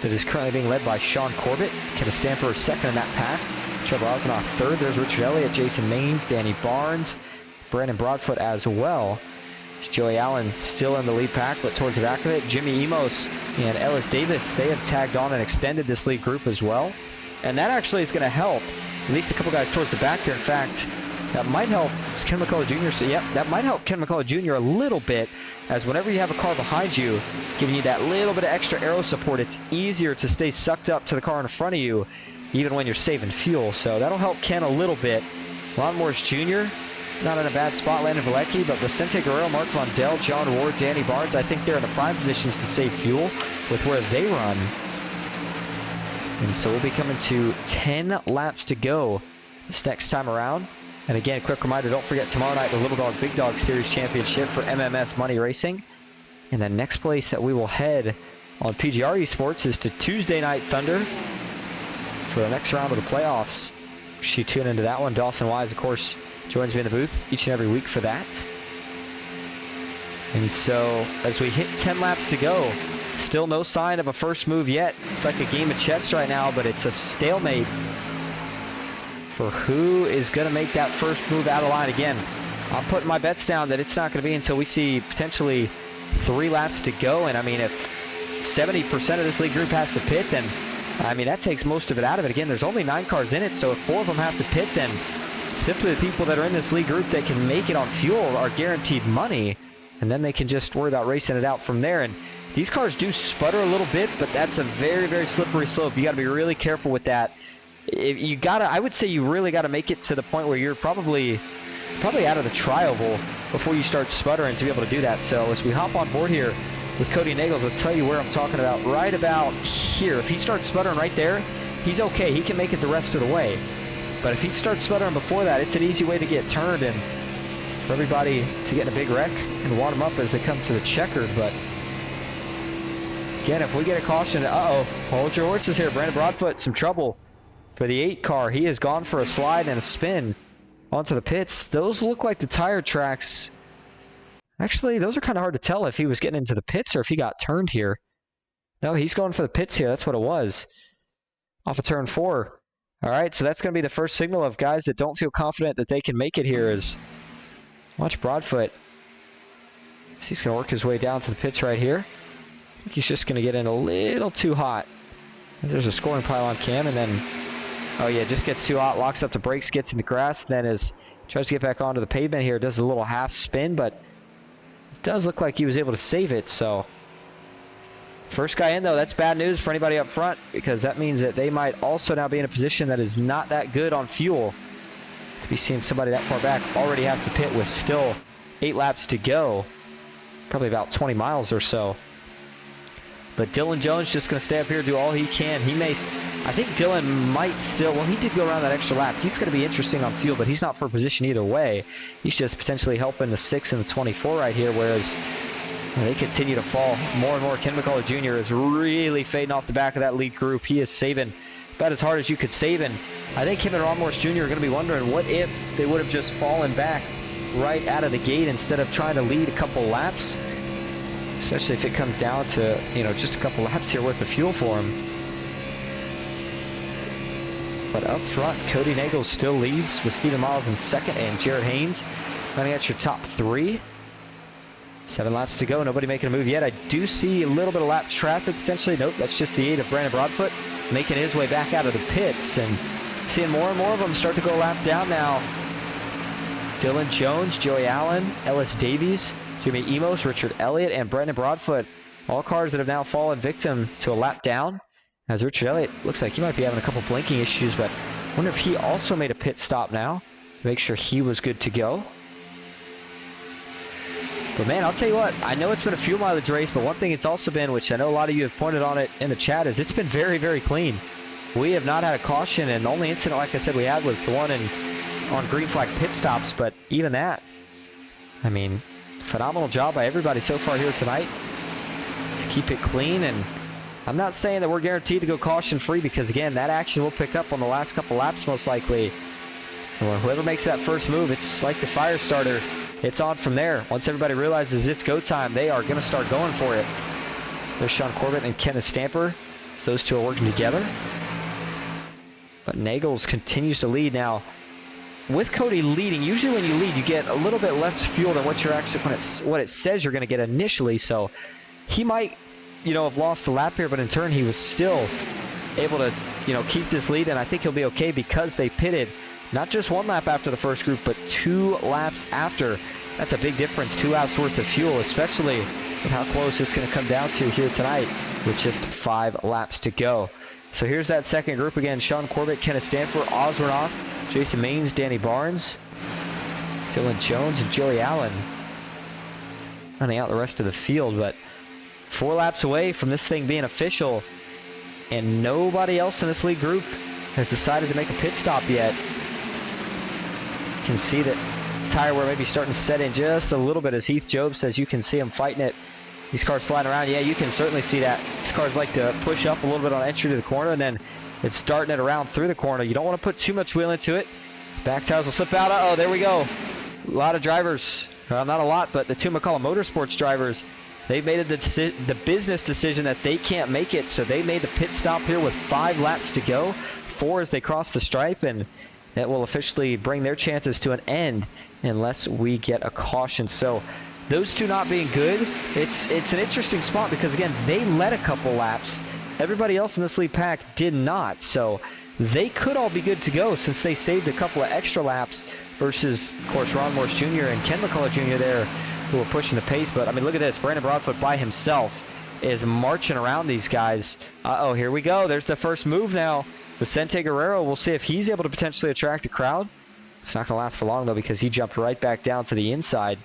that is currently being led by Sean Corbett. Kevin Stamper second in that pack. Trevor Osnoff third. There's Richard Elliott, Jason Maines, Danny Barnes, Brandon Broadfoot as well. Joey Allen still in the lead pack, but towards the back of it, Jimmy Emos and Ellis Davis, they have tagged on and extended this lead group as well. And that actually is going to help at least a couple guys towards the back here. In fact, that might help Ken McCullough Jr. So, yep, that might help Ken McCullough Jr. a little bit, as whenever you have a car behind you, giving you that little bit of extra aero support, it's easier to stay sucked up to the car in front of you, even when you're saving fuel. So that'll help Ken a little bit. Ron Morris Jr., not in a bad spot, Landon Valecki, but Vicente Guerrero, Mark Lundell, John Ward, Danny Barnes, I think they're in the prime positions to save fuel with where they run. And so we'll be coming to 10 laps to go this next time around. And again, quick reminder, don't forget tomorrow night, the Little Dog Big Dog Series Championship for MMS Money Racing. And the next place that we will head on PGR eSports is to Tuesday Night Thunder for the next round of the playoffs. You tune into that one. Dawson Wise, of course, joins me in the booth each and every week for that. And so as we hit 10 laps to go, still no sign of a first move yet. It's like a game of chess right now, but it's a stalemate for who is going to make that first move out of line. Again, I'm putting my bets down that it's not going to be until we see potentially 3 laps to go. And I mean, if 70% of this lead group has to pit, then I mean, that takes most of it out of it. Again, there's only 9 cars in it, so if 4 of them have to pit, then simply the people that are in this lead group that can make it on fuel are guaranteed money, and then they can just worry about racing it out from there. And these cars do sputter a little bit, but that's a very, very slippery slope. You got to be really careful with that. You gotta, I would say you really got to make it to the point where you're probably out of the tri-oval before you start sputtering to be able to do that. So as we hop on board here with Cody Nagels, I'll tell you where I'm talking about. Right about here. If he starts sputtering right there, he's okay. He can make it the rest of the way. But if he starts sputtering before that, it's an easy way to get turned and for everybody to get in a big wreck and wad them up as they come to the checkered. But again, if we get a caution, hold your horses here. Brandon Broadfoot, some trouble for the 8 car. He has gone for a slide and a spin onto the pits. Those look like the tire tracks. Actually, those are kind of hard to tell if he was getting into the pits or if he got turned here. No, he's going for the pits here. That's what it was. Off of turn 4. All right, so that's going to be the first signal of guys that don't feel confident that they can make it here. Is watch Broadfoot. He's going to work his way down to the pits right here. I think he's just going to get in a little too hot. There's a scoring pile on cam, and then, oh yeah, just gets too hot, locks up the brakes, gets in the grass, then tries to get back onto the pavement here, does a little half spin, but it does look like he was able to save it. So first guy in, though, that's bad news for anybody up front, because that means that they might also now be in a position that is not that good on fuel. To be seeing somebody that far back already have to pit with still 8 laps to go, probably about 20 miles or so. But Dylan Jones just going to stay up here, do all he can. I think Dylan might still, well, he did go around that extra lap. He's going to be interesting on fuel, but he's not for position either way. He's just potentially helping the 6 and the 24 right here, whereas they continue to fall more and more. Ken McCullough Jr. is really fading off the back of that lead group. He is saving about as hard as you could save, and I think him and Ron Morris Jr. are going to be wondering what if they would have just fallen back right out of the gate instead of trying to lead a couple laps, especially if it comes down to, just a couple laps here worth of fuel for him. But up front, Cody Nagel still leads with Stephen Miles in second and Jared Haynes running at your top 3. 7 laps to go, nobody making a move yet. I do see a little bit of lap traffic potentially. Nope, that's just the 8 of Brandon Broadfoot making his way back out of the pits, and seeing more and more of them start to go a lap down now. Dylan Jones, Joey Allen, Ellis Davies, Jimmy Emos, Richard Elliott, and Brandon Broadfoot. All cars that have now fallen victim to a lap down. As Richard Elliott looks like he might be having a couple blinking issues, but I wonder if he also made a pit stop now to make sure he was good to go. But man, I'll tell you what, I know it's been a fuel mileage race, but one thing it's also been, which I know a lot of you have pointed on it in the chat, is it's been very, very clean. We have not had a caution, and the only incident, like I said, we had was the one on green flag pit stops, but even that, I mean, phenomenal job by everybody so far here tonight to keep it clean. And I'm not saying that we're guaranteed to go caution free, because again, that action will pick up on the last couple laps most likely. And whoever makes that first move, it's like the fire starter. It's on from there. Once everybody realizes it's go time, they are going to start going for it. There's Sean Corbett and Kenneth Stamper. So those two are working together. But Nagels continues to lead now. With Cody leading, usually when you lead, you get a little bit less fuel than what you're actually, what it says you're going to get initially. So he might, have lost a lap here, but in turn he was still able to, keep this lead, and I think he'll be okay because they pitted not just 1 lap after the first group, but 2 laps after. That's a big difference, 2 laps worth of fuel, especially with how close it's going to come down to here tonight with just 5 laps to go. So here's that second group again. Sean Corbett, Kenneth Stamper, Oswornoff, Jason Maines, Danny Barnes, Dylan Jones, and Joey Allen running out the rest of the field. But 4 laps away from this thing being official, and nobody else in this lead group has decided to make a pit stop yet. You can see that tire wear maybe starting to set in just a little bit, as Heath Job says you can see him fighting it. These cars sliding around. Yeah, you can certainly see that. These cars like to push up a little bit on entry to the corner, and then it's starting it around through the corner. You don't want to put too much wheel into it. Back tires will slip out. Uh-oh, there we go. A lot of drivers, not a lot, but the 2 McCullough Motorsports drivers, they've made the business decision that they can't make it, so they made the pit stop here with 5 laps to go. 4 as they cross the stripe, and that will officially bring their chances to an end unless we get a caution. So those 2 not being good, it's an interesting spot, because again, they led a couple laps. Everybody else in this lead pack did not, so they could all be good to go since they saved a couple of extra laps versus, of course, Ron Morris Jr. and Ken McCullough Jr. there, who were pushing the pace. But I mean, look at this. Brandon Broadfoot by himself is marching around these guys. Uh-oh, here we go. There's the first move now. Vicente Guerrero, we'll see if he's able to potentially attract a crowd. It's not going to last for long, though, because he jumped right back down to the inside.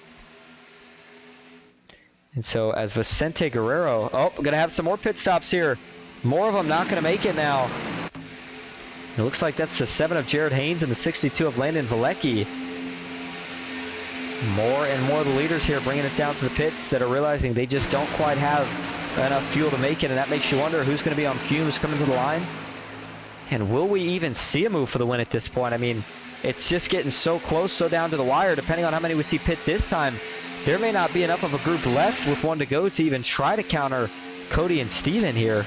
And so as Vicente Guerrero, we're going to have some more pit stops here. More of them not going to make it now. It looks like that's the 7 of Jared Haynes and the 62 of Landon Valecki. More and more of the leaders here bringing it down to the pits that are realizing they just don't quite have enough fuel to make it, and that makes you wonder who's going to be on fumes coming to the line. And will we even see a move for the win at this point? I mean, it's just getting so close, so down to the wire. Depending on how many we see pit this time, there may not be enough of a group left with 1 to go to even try to counter Cody and Steven here.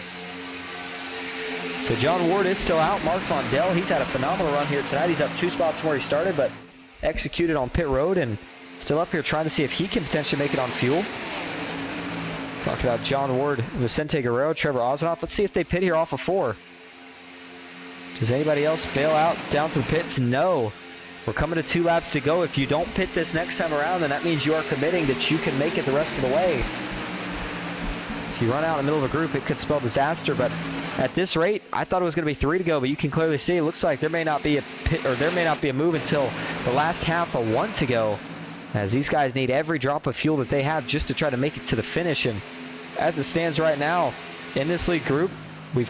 So John Ward is still out. Mark Fondell, he's had a phenomenal run here tonight. He's up 2 spots from where he started, but executed on pit road and still up here trying to see if he can potentially make it on fuel. Talked about John Ward, Vicente Guerrero, Trevor Osnoff. Let's see if they pit here off of 4. Does anybody else bail out down to the pits? No. We're coming to 2 laps to go. If you don't pit this next time around, then that means you are committing that you can make it the rest of the way. If you run out in the middle of a group, it could spell disaster, but at this rate, I thought it was going to be 3 to go, but you can clearly see it looks like there may not be a pit, or there may not be a move until the last half of 1 to go, as these guys need every drop of fuel that they have just to try to make it to the finish. And as it stands right now, in this lead group, we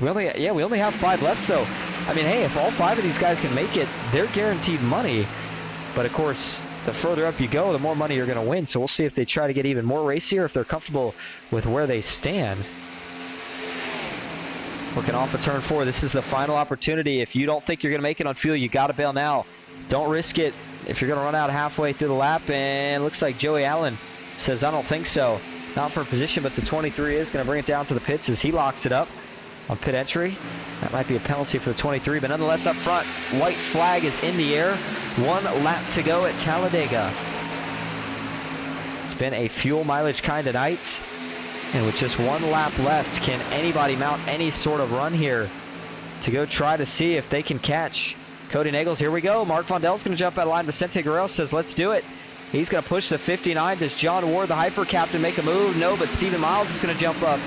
only have 5 left. So, I mean, hey, if all 5 of these guys can make it, they're guaranteed money. But of course, the further up you go, the more money you're going to win. So we'll see if they try to get even more racier, if they're comfortable with where they stand. Looking off of turn 4, this is the final opportunity. If you don't think you're going to make it on fuel, you got to bail now. Don't risk it if you're going to run out halfway through the lap. And it looks like Joey Allen says, I don't think so. Not for position, but the 23 is going to bring it down to the pits as he locks it up on pit entry. That might be a penalty for the 23, but nonetheless up front, white flag is in the air. 1 lap to go at Talladega. It's been a fuel mileage kind of night. And with just 1 lap left, can anybody mount any sort of run here to go try to see if they can catch Cody Nagels? Here we go. Mark Vondell's going to jump out of line. Vicente Guerrero says, let's do it. He's going to push the 59. Does John Ward, the hyper captain, make a move? No, but Steven Miles is going to jump up.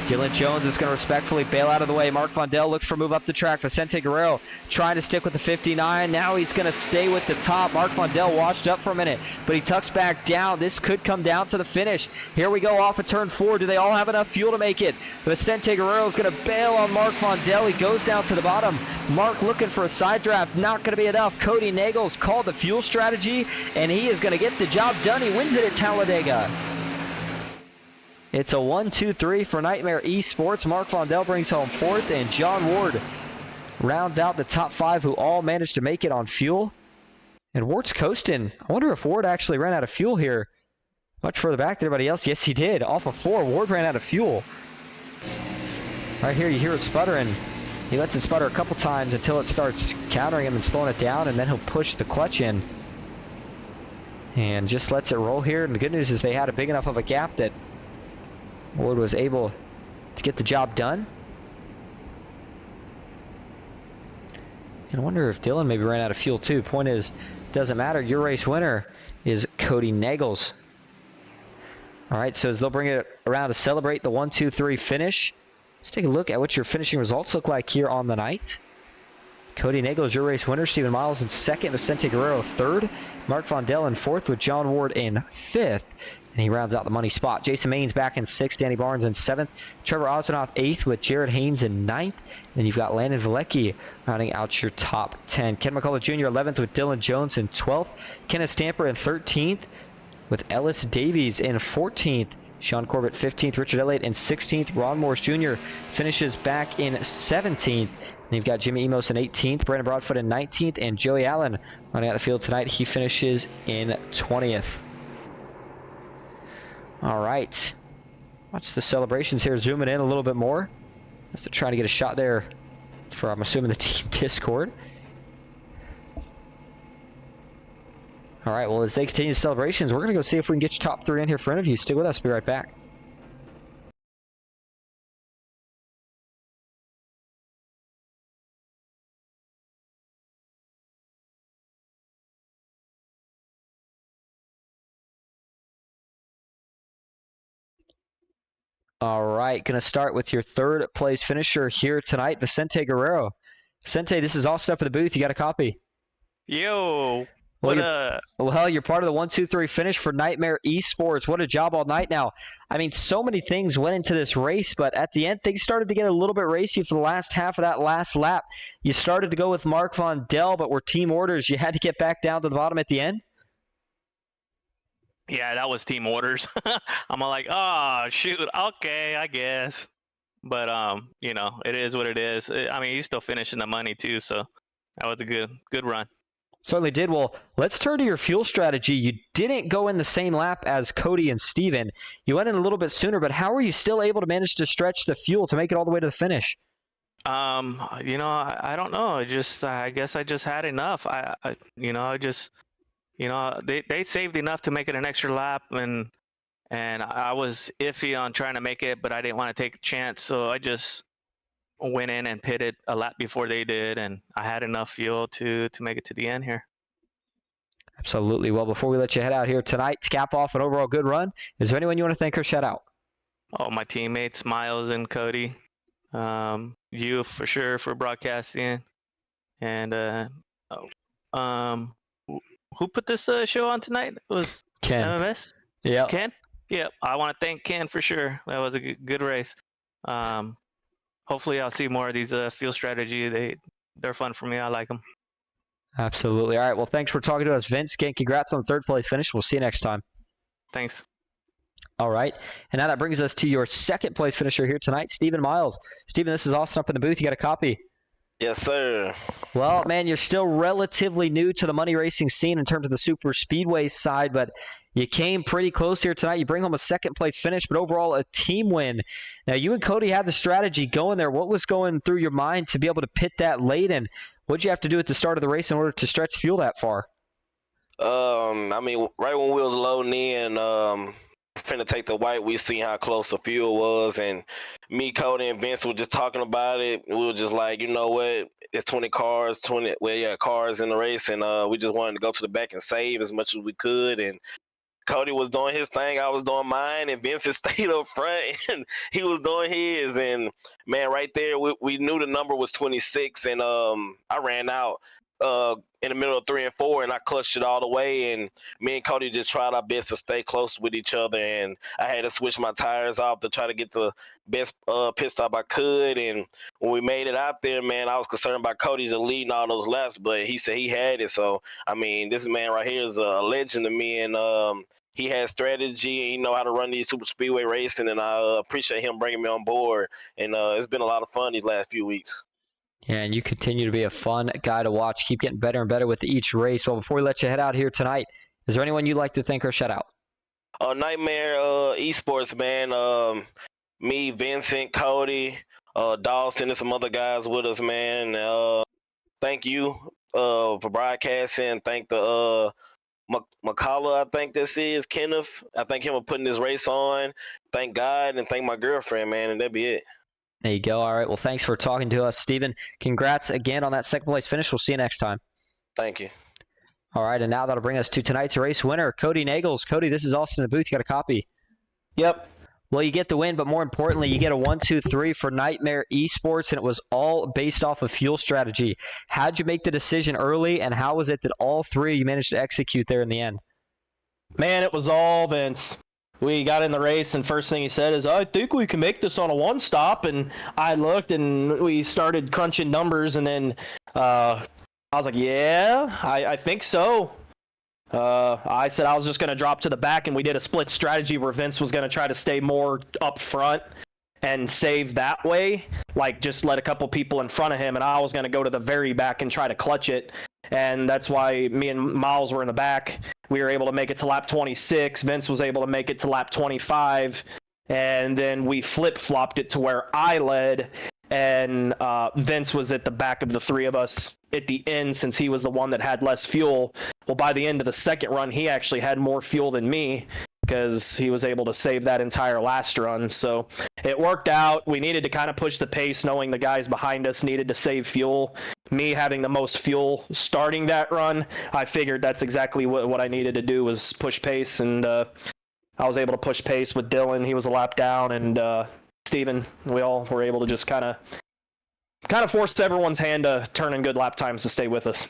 Dylan Jones is going to respectfully bail out of the way. Mark Vondell looks for a move up the track. Vicente Guerrero trying to stick with the 59. Now he's going to stay with the top. Mark Vondell washed up for a minute, but he tucks back down. This could come down to the finish. Here we go off of turn 4. Do they all have enough fuel to make it? Vicente Guerrero is going to bail on Mark Vondell. He goes down to the bottom. Mark looking for a side draft. Not going to be enough. Cody Nagels called the fuel strategy, and he is going to get the job done. He wins it at Talladega. It's a 1-2-3 for Nightmare eSports. Mark Vondell brings home 4th, and John Ward rounds out the top 5 who all managed to make it on fuel. And Ward's coasting. I wonder if Ward actually ran out of fuel here much further back than everybody else. Yes, he did. Off of 4, Ward ran out of fuel. Right here, you hear it sputtering. He lets it sputter a couple times until it starts countering him and slowing it down, and then he'll push the clutch in and just lets it roll here. And the good news is they had a big enough of a gap that Ward was able to get the job done. And I wonder if Dylan maybe ran out of fuel too. Point is, doesn't matter. Your race winner is Cody Nagels. All right, so as they'll bring it around to celebrate the 1-2-3 finish, let's take a look at what your finishing results look like here on the night. Cody Nagels, your race winner. Steven Miles in 2nd. Vicente Guerrero 3rd. Mark Vondell in 4th with John Ward in 5th. And he rounds out the money spot. Jason Maines back in 6th. Danny Barnes in 7th. Trevor Osinoff 8th with Jared Haynes in 9th. Then you've got Landon Valecki rounding out your top 10. Ken McCullough Jr. 11th with Dylan Jones in 12th. Kenneth Stamper in 13th with Ellis Davies in 14th. Sean Corbett 15th. Richard Elliott in 16th. Ron Morris Jr. finishes back in 17th. And you've got Jimmy Emos in 18th. Brandon Broadfoot in 19th. And Joey Allen running out the field tonight. He finishes in 20th. All right, watch the celebrations here, zooming in a little bit more as they're trying to get a shot there for, I'm assuming, the team Discord. All right, well, as they continue the celebrations, we're going to go see if we can get your top 3 in here for interviews. Stay with us. Be right back. All right, going to start with your 3rd place finisher here tonight, Vicente Guerrero. Vicente, this is all stuff in the booth. You got a copy? Yo, what up? Well, you're part of the 1-2-3 finish for Nightmare eSports. What a job all night now. I mean, so many things went into this race, but at the end, things started to get a little bit racy for the last half of that last lap. You started to go with Mark Vondell, but were team orders. You had to get back down to the bottom at the end? Yeah, that was team orders. I'm like, oh, shoot, okay, I guess. But, you know, it is what it is. I mean, he's still finishing the money, too, so that was a good run. Certainly did. Well, let's turn to your fuel strategy. You didn't go in the same lap as Cody and Steven. You went in a little bit sooner, but how were you still able to manage to stretch the fuel to make it all the way to the finish? You know, I don't know. I guess I just had enough. They saved enough to make it an extra lap, and I was iffy on trying to make it, but I didn't want to take a chance, so I just went in and pitted a lap before they did, and I had enough fuel to make it to the end here. Absolutely. Well, before we let you head out here tonight to cap off an overall good run, is there anyone you want to thank or shout out? Oh, my teammates, Miles and Cody. You for sure for broadcasting, and who put this show on tonight? It was Ken. MMS? Yeah. Ken? Yeah, I want to thank Ken for sure. That was a good race. Hopefully, I'll see more of these field strategy. They're fun for me. I like them. Absolutely. All right. Well, thanks for talking to us, Vince. Again, congrats on the third place finish. We'll see you next time. Thanks. All right. And now that brings us to your second place finisher here tonight, Stephen Miles. Stephen, this is Austin up in the booth. You got a copy? Yes, sir. Well, man, you're still relatively new to the money racing scene in terms of the super speedway side, but you came pretty close here tonight. You bring home a second place finish, but overall a team win. Now, you and Cody had the strategy going there. What was going through your mind to be able to pit that late, and what did you have to do at the start of the race in order to stretch fuel that far? I mean, right when we was loading in, finna take the white, we seen how close the fuel was, and me, Cody, and Vince were just talking about it. We were just like, you know what, it's 20 cars in the race, and we just wanted to go to the back and save as much as we could. And Cody was doing his thing, I was doing mine, and Vince stayed up front, and he was doing his. And man, right there, we knew the number was 26, and I ran out in the middle of 3 and 4, and I clutched it all the way. And me and Cody just tried our best to stay close with each other, and I had to switch my tires off to try to get the best pit stop I could. And when we made it out there, man, I was concerned about Cody's leading all those laps, but he said he had it. So I mean, this man right here is a legend to me, and he has strategy, and he know how to run these super speedway racing, and I appreciate him bringing me on board. And it's been a lot of fun these last few weeks. Yeah, and you continue to be a fun guy to watch. Keep getting better and better with each race. Well, before we let you head out here tonight, is there anyone you'd like to thank or shout out? Nightmare eSports, man. Me, Vincent, Cody, Dawson, and some other guys with us, man. Thank you for broadcasting. Thank the McCullough, I think this is Kenneth. I thank him for putting this race on. Thank God, and thank my girlfriend, man, and that'd be it. There you go. All right. Well, thanks for talking to us, Stephen. Congrats again on that second place finish. We'll see you next time. Thank you. All right. And now that'll bring us to tonight's race winner, Cody Nagels. Cody, this is Austin in the booth. You got a copy? Yep. Well, you get the win, but more importantly, you get a 1, 2, 3 for Nightmare Esports, and it was all based off of fuel strategy. How'd you make the decision early, and how was it that all three you managed to execute there in the end? Man, it was all Vince. We got in the race, and first thing he said is, I think we can make this on a one-stop. And I looked, and we started crunching numbers, and then I was like, yeah, I think so. I said I was just going to drop to the back, and we did a split strategy where Vince was going to try to stay more up front and save that way, like just let a couple people in front of him, and I was going to go to the very back and try to clutch it. And that's why me and Miles were in the back. We were able to make it to lap 26. Vince was able to make it to lap 25. And then we flip-flopped it to where I led, and Vince was at the back of the three of us at the end since he was the one that had less fuel. Well, by the end of the second run, he actually had more fuel than me because he was able to save that entire last run. So it worked out. We needed to kind of push the pace, knowing the guys behind us needed to save fuel. Me having the most fuel starting that run, I figured that's exactly what I needed to do, was push pace, and I was able to push pace with Dylan. He was a lap down, and Steven. We all were able to just kind of force everyone's hand to turn in good lap times to stay with us.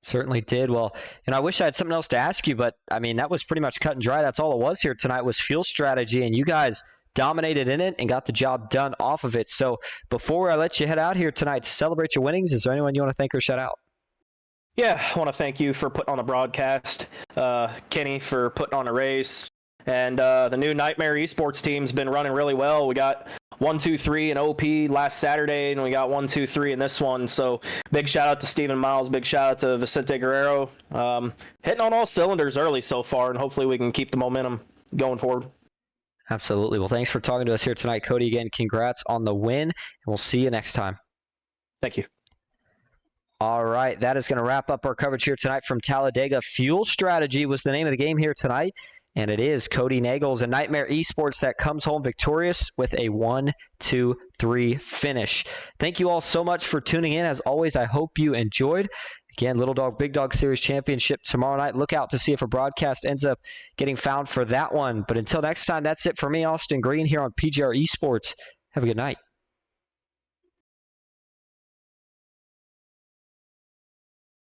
Certainly did. Well, and I wish I had something else to ask you, but I mean, that was pretty much cut and dry. That's all it was here tonight, was fuel strategy, and you guys dominated in it and got the job done off of it. So before I let you head out here tonight to celebrate your winnings, is there anyone you want to thank or shout out? Yeah, I want to thank you for putting on the broadcast, Kenny for putting on a race, and the new Nightmare Esports team's been running really well. We got 1, 2, 3 in OP last Saturday, and we got 1, 2, 3 in this one. So big shout out to Stephen Miles, big shout out to Vicente Guerrero. Hitting on all cylinders early so far, and hopefully we can keep the momentum going forward. Absolutely. Well, thanks for talking to us here tonight, Cody. Again, congrats on the win, and we'll see you next time. Thank you. All right, that is going to wrap up our coverage here tonight from Talladega. Fuel Strategy was the name of the game here tonight, and it is Cody Nagels and Nightmare Esports that comes home victorious with a 1, 2, 3 finish. Thank you all so much for tuning in. As always, I hope you enjoyed. Again, Little Dog, Big Dog Series Championship tomorrow night. Look out to see if a broadcast ends up getting found for that one. But until next time, that's it for me, Austin Green, here on PGR eSports. Have a good night.